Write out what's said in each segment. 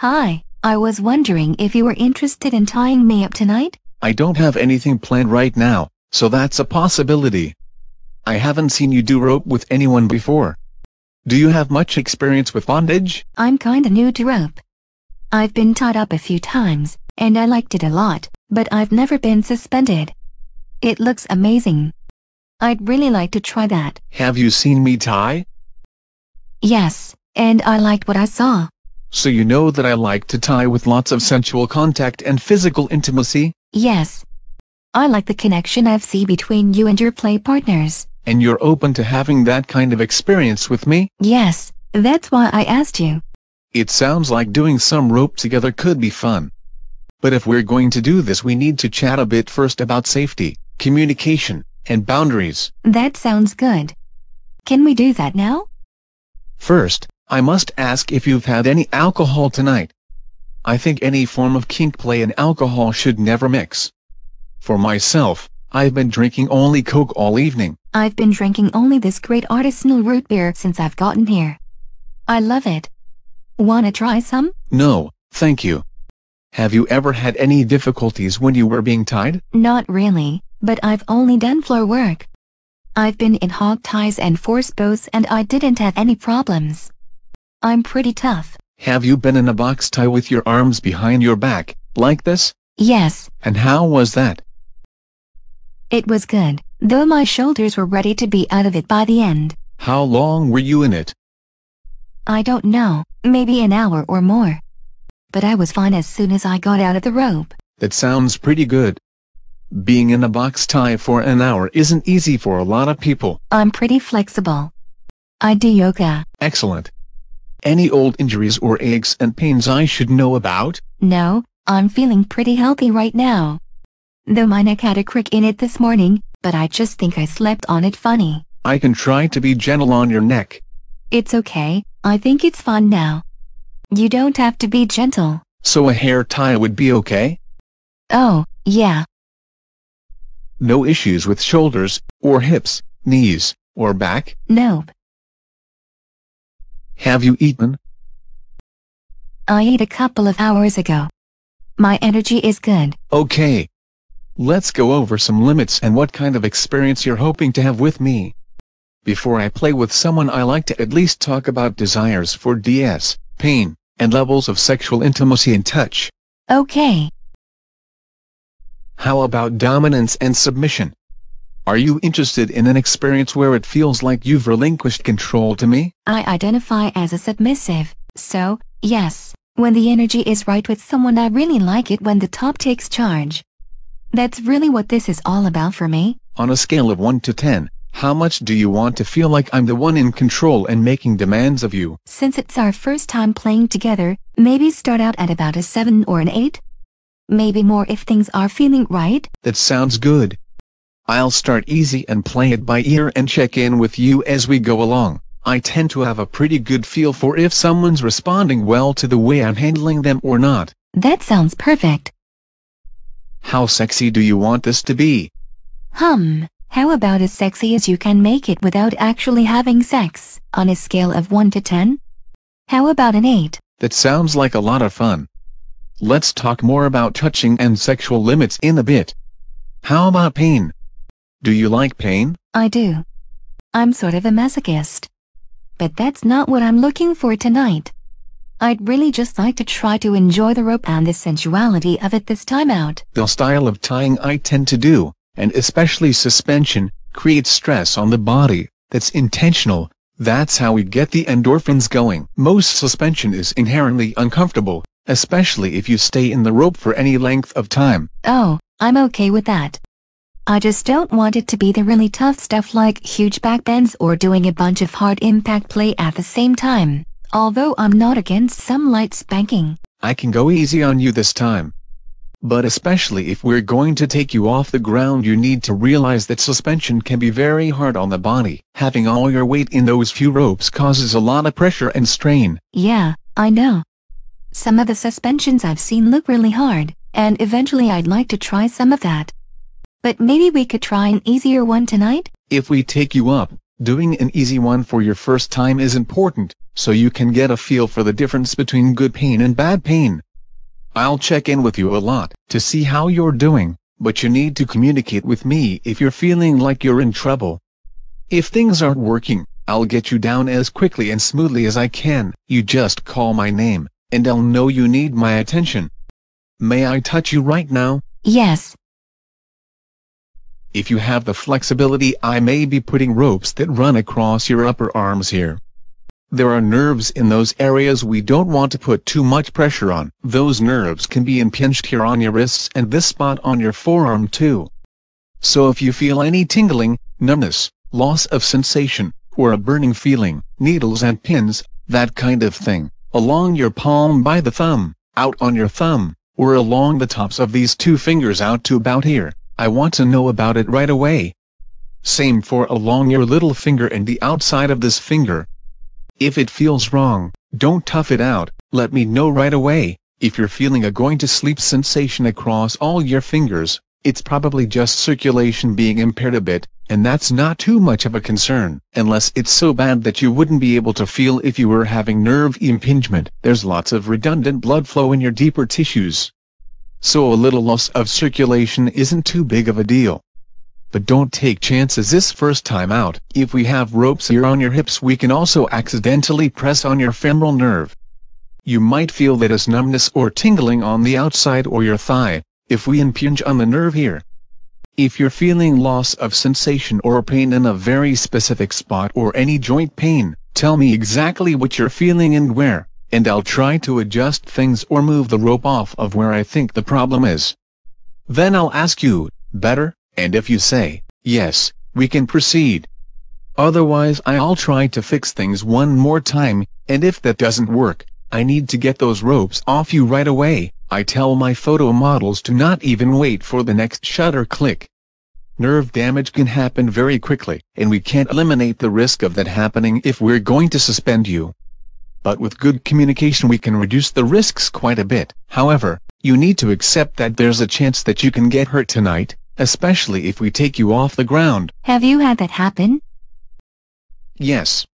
Hi, I was wondering if you were interested in tying me up tonight? I don't have anything planned right now, so that's a possibility. I haven't seen you do rope with anyone before. Do you have much experience with bondage? I'm kinda new to rope. I've been tied up a few times, and I liked it a lot, but I've never been suspended. It looks amazing. I'd really like to try that. Have you seen me tie? Yes, and I liked what I saw. So you know that I like to tie with lots of sensual contact and physical intimacy? Yes. I like the connection I see between you and your play partners. And you're open to having that kind of experience with me? Yes, that's why I asked you. It sounds like doing some rope together could be fun. But if we're going to do this, we need to chat a bit first about safety, communication, and boundaries. That sounds good. Can we do that now? First, I must ask if you've had any alcohol tonight. I think any form of kink play and alcohol should never mix. For myself, I've been drinking only Coke all evening. I've been drinking only this great artisanal root beer since I've gotten here. I love it. Wanna try some? No, thank you. Have you ever had any difficulties when you were being tied? Not really, but I've only done floor work. I've been in hog ties and force bows and I didn't have any problems. I'm pretty tough. Have you been in a box tie with your arms behind your back, like this? Yes. And how was that? It was good, though my shoulders were ready to be out of it by the end. How long were you in it? I don't know, maybe an hour or more. But I was fine as soon as I got out of the rope. That sounds pretty good. Being in a box tie for an hour isn't easy for a lot of people. I'm pretty flexible. I do yoga. Excellent. Any old injuries or aches and pains I should know about? No, I'm feeling pretty healthy right now. Though my neck had a crick in it this morning, but I just think I slept on it funny. I can try to be gentle on your neck. It's okay, I think it's fine now. You don't have to be gentle. So a hair tie would be okay? Oh, yeah. No issues with shoulders, or hips, knees, or back? Nope. Have you eaten? I ate a couple of hours ago. My energy is good. Okay. Let's go over some limits and what kind of experience you're hoping to have with me. Before I play with someone, I like to at least talk about desires for DS, pain, and levels of sexual intimacy and touch. Okay. How about dominance and submission? Are you interested in an experience where it feels like you've relinquished control to me? I identify as a submissive, so, yes, when the energy is right with someone, I really like it when the top takes charge. That's really what this is all about for me. On a scale of 1 to 10, how much do you want to feel like I'm the one in control and making demands of you? Since it's our first time playing together, maybe start out at about a 7 or an 8? Maybe more if things are feeling right? That sounds good. I'll start easy and play it by ear and check in with you as we go along. I tend to have a pretty good feel for if someone's responding well to the way I'm handling them or not. That sounds perfect. How sexy do you want this to be? How about as sexy as you can make it without actually having sex, on a scale of 1 to 10? How about an 8? That sounds like a lot of fun. Let's talk more about touching and sexual limits in a bit. How about pain? Do you like pain? I do. I'm sort of a masochist. But that's not what I'm looking for tonight. I'd really just like to try to enjoy the rope and the sensuality of it this time out. The style of tying I tend to do, and especially suspension, creates stress on the body. That's intentional. That's how we get the endorphins going. Most suspension is inherently uncomfortable, especially if you stay in the rope for any length of time. Oh, I'm okay with that. I just don't want it to be the really tough stuff like huge back bends or doing a bunch of hard impact play at the same time, although I'm not against some light spanking. I can go easy on you this time. But especially if we're going to take you off the ground, you need to realize that suspension can be very hard on the body. Having all your weight in those few ropes causes a lot of pressure and strain. Yeah, I know. Some of the suspensions I've seen look really hard, and eventually I'd like to try some of that. But maybe we could try an easier one tonight? If we take you up, doing an easy one for your first time is important. so you can get a feel for the difference between good pain and bad pain. I'll check in with you a lot to see how you're doing, but you need to communicate with me if you're feeling like you're in trouble. If things aren't working, I'll get you down as quickly and smoothly as I can. You just call my name, and I'll know you need my attention. May I touch you right now? Yes. If you have the flexibility, I may be putting ropes that run across your upper arms here. There are nerves in those areas we don't want to put too much pressure on. Those nerves can be impinged here on your wrists and this spot on your forearm too. So if you feel any tingling, numbness, loss of sensation, or a burning feeling, needles and pins, that kind of thing, along your palm by the thumb, out on your thumb, or along the tops of these two fingers out to about here, I want to know about it right away. Same for along your little finger and the outside of this finger. If it feels wrong, don't tough it out, let me know right away. If you're feeling a going to sleep sensation across all your fingers, it's probably just circulation being impaired a bit, and that's not too much of a concern, unless it's so bad that you wouldn't be able to feel if you were having nerve impingement. There's lots of redundant blood flow in your deeper tissues, so a little loss of circulation isn't too big of a deal. But don't take chances this first time out. If we have ropes here on your hips, we can also accidentally press on your femoral nerve. You might feel that as numbness or tingling on the outside or your thigh, if we impinge on the nerve here. If you're feeling loss of sensation or pain in a very specific spot or any joint pain, tell me exactly what you're feeling and where, and I'll try to adjust things or move the rope off of where I think the problem is. Then I'll ask you, better? And if you say, yes, we can proceed. Otherwise I'll try to fix things one more time, and if that doesn't work, I need to get those ropes off you right away. I tell my photo models to not even wait for the next shutter click. Nerve damage can happen very quickly, and we can't eliminate the risk of that happening if we're going to suspend you. But with good communication we can reduce the risks quite a bit. However, you need to accept that there's a chance that you can get hurt tonight, especially if we take you off the ground. Have you had that happen? Yes.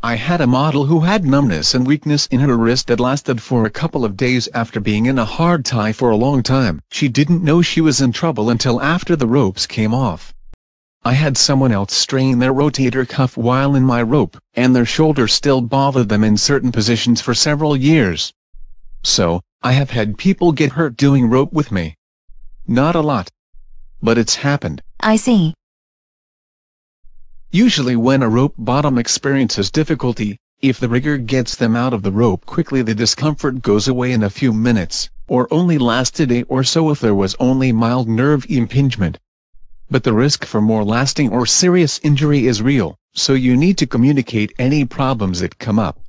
I had a model who had numbness and weakness in her wrist that lasted for a couple of days after being in a hard tie for a long time. She didn't know she was in trouble until after the ropes came off. I had someone else strain their rotator cuff while in my rope, and their shoulder still bothered them in certain positions for several years. So, I have had people get hurt doing rope with me. Not a lot, but it's happened. I see. Usually when a rope bottom experiences difficulty, if the rigger gets them out of the rope quickly, the discomfort goes away in a few minutes, or only lasts a day or so if there was only mild nerve impingement. But the risk for more lasting or serious injury is real, so you need to communicate any problems that come up.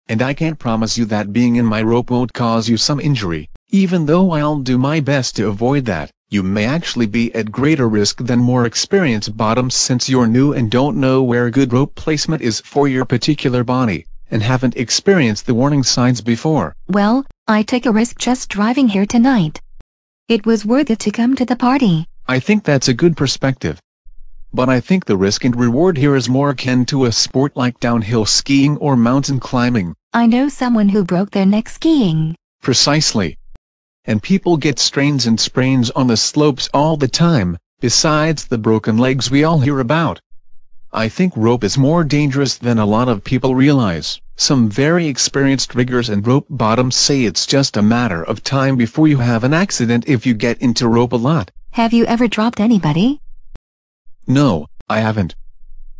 And I can't promise you that being in my rope won't cause you some injury, even though I'll do my best to avoid that. You may actually be at greater risk than more experienced bottoms since you're new and don't know where good rope placement is for your particular body, and haven't experienced the warning signs before. Well, I took a risk just driving here tonight. It was worth it to come to the party. I think that's a good perspective. But I think the risk and reward here is more akin to a sport like downhill skiing or mountain climbing. I know someone who broke their neck skiing. Precisely. And people get strains and sprains on the slopes all the time, besides the broken legs we all hear about. I think rope is more dangerous than a lot of people realize. Some very experienced riggers and rope bottoms say it's just a matter of time before you have an accident if you get into rope a lot. Have you ever dropped anybody? No, I haven't.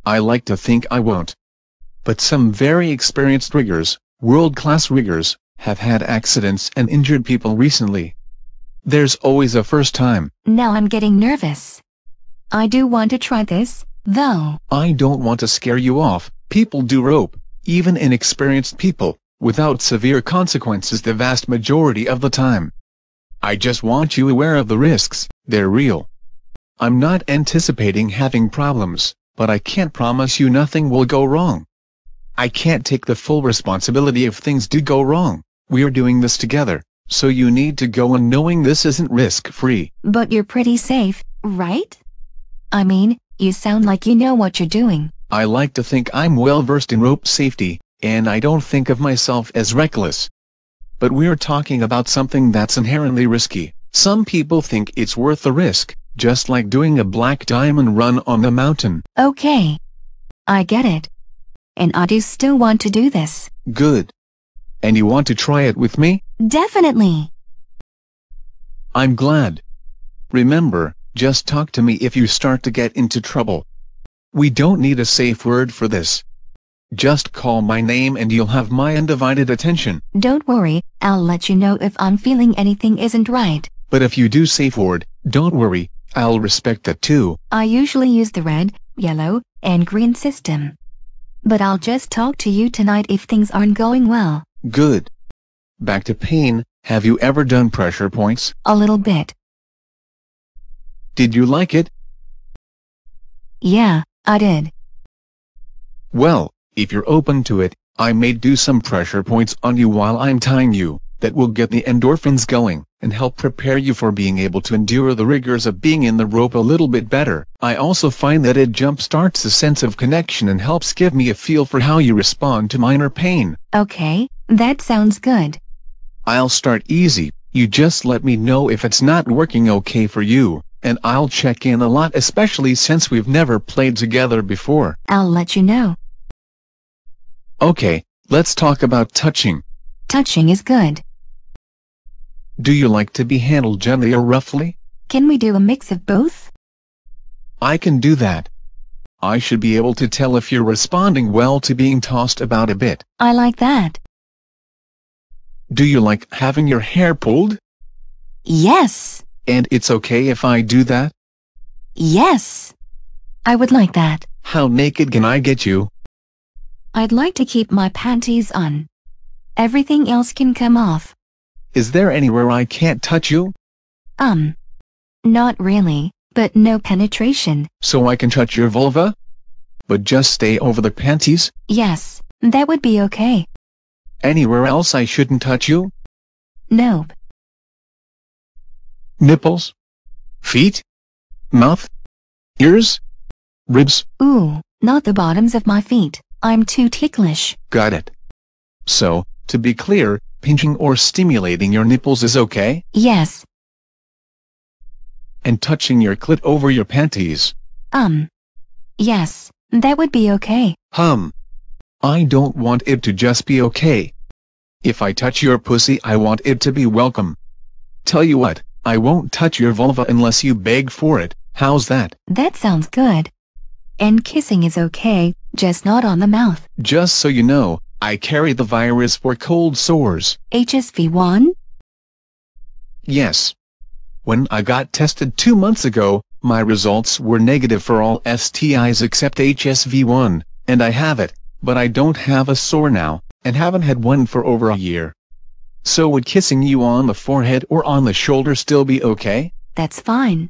I like to think I won't. But some very experienced riggers, world-class riggers, have had accidents and injured people recently. There's always a first time. Now I'm getting nervous. I do want to try this, though. I don't want to scare you off. People do rope, even inexperienced people, without severe consequences the vast majority of the time. I just want you aware of the risks. They're real. I'm not anticipating having problems, but I can't promise you nothing will go wrong. I can't take the full responsibility if things do go wrong. We're doing this together, so you need to go in knowing this isn't risk-free. But you're pretty safe, right? I mean, you sound like you know what you're doing. I like to think I'm well versed in rope safety, and I don't think of myself as reckless. But we're talking about something that's inherently risky. Some people think it's worth the risk, just like doing a black diamond run on the mountain. Okay. I get it. And I do still want to do this. Good. And you want to try it with me? Definitely. I'm glad. Remember, just talk to me if you start to get into trouble. We don't need a safe word for this. Just call my name and you'll have my undivided attention. Don't worry, I'll let you know if I'm feeling anything isn't right. But if you do safe word, don't worry, I'll respect that too. I usually use the red, yellow, and green system. But I'll just talk to you tonight if things aren't going well. Good. Back to pain, have you ever done pressure points? A little bit. Did you like it? Yeah, I did. Well, if you're open to it, I may do some pressure points on you while I'm tying you. That will get the endorphins going, and help prepare you for being able to endure the rigors of being in the rope a little bit better. I also find that it jumpstarts a sense of connection and helps give me a feel for how you respond to minor pain. Okay, that sounds good. I'll start easy, you just let me know if it's not working okay for you, and I'll check in a lot, especially since we've never played together before. I'll let you know. Okay, let's talk about touching. Touching is good. Do you like to be handled gently or roughly? Can we do a mix of both? I can do that. I should be able to tell if you're responding well to being tossed about a bit. I like that. Do you like having your hair pulled? Yes. And it's okay if I do that? Yes. I would like that. How naked can I get you? I'd like to keep my panties on. Everything else can come off. Is there anywhere I can't touch you? Not really, but no penetration. So I can touch your vulva? But just stay over the panties? Yes, that would be okay. Anywhere else I shouldn't touch you? Nope. Nipples? Feet? Mouth? Ears? Ribs? Ooh, not the bottoms of my feet. I'm too ticklish. Got it. So, to be clear, pinching or stimulating your nipples is okay? Yes. And touching your clit over your panties? Yes, that would be okay. I don't want it to just be okay. If I touch your pussy, I want it to be welcome. Tell you what, I won't touch your vulva unless you beg for it. How's that? That sounds good. And kissing is okay, just not on the mouth. Just so you know, I carry the virus for cold sores. HSV-1? Yes. When I got tested 2 months ago, my results were negative for all STIs except HSV-1, and I have it, but I don't have a sore now, and haven't had one for over a year. So would kissing you on the forehead or on the shoulder still be okay? That's fine.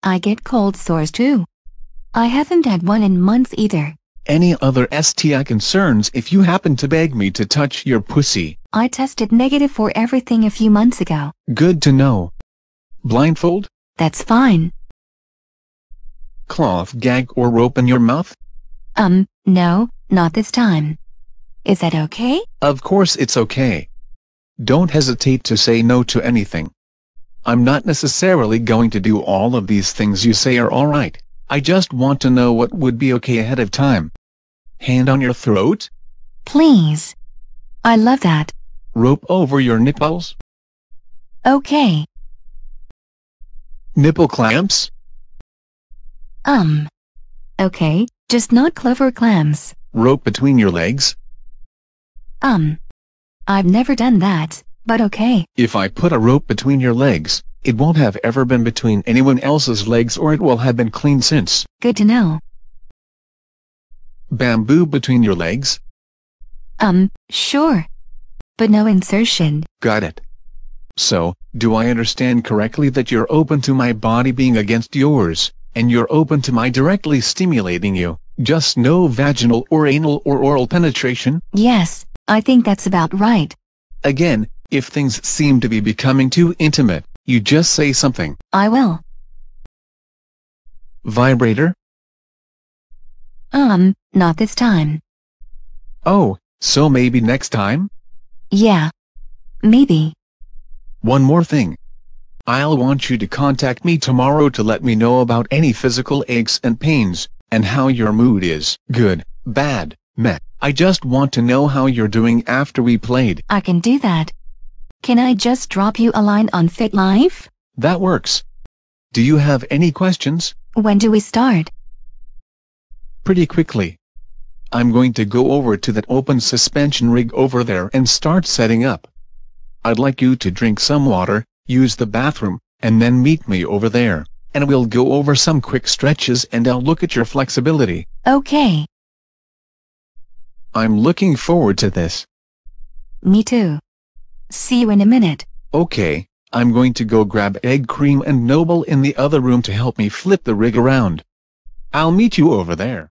I get cold sores too. I haven't had one in months either. Any other STI concerns if you happen to beg me to touch your pussy? I tested negative for everything a few months ago. Good to know. Blindfold? That's fine. Cloth gag or rope in your mouth? No, not this time. Is that okay? Of course it's okay. Don't hesitate to say no to anything. I'm not necessarily going to do all of these things you say are alright. I just want to know what would be okay ahead of time. Hand on your throat? Please. I love that. Rope over your nipples? Okay. Nipple clamps? Okay, just not clover clams. Rope between your legs? I've never done that, but okay. If I put a rope between your legs, it won't have ever been between anyone else's legs, or it will have been clean since. Good to know. Bamboo between your legs? Sure. But no insertion. Got it. So, do I understand correctly that you're open to my body being against yours, and you're open to my directly stimulating you, just no vaginal or anal or oral penetration? Yes, I think that's about right. Again, if things seem to be becoming too intimate, you just say something. I will. Vibrator? Not this time. Oh, So maybe next time? Yeah. Maybe. One more thing. I'll want you to contact me tomorrow to let me know about any physical aches and pains, and how your mood is. Good, bad, meh. I just want to know how you're doing after we played. I can do that. Can I just drop you a line on FitLife? That works. Do you have any questions? When do we start? Pretty quickly. I'm going to go over to that open suspension rig over there and start setting up. I'd like you to drink some water, use the bathroom, and then meet me over there, and we'll go over some quick stretches and I'll look at your flexibility. Okay. I'm looking forward to this. Me too. See you in a minute. Okay, I'm going to go grab egg cream and Noble in the other room to help me flip the rig around. I'll meet you over there.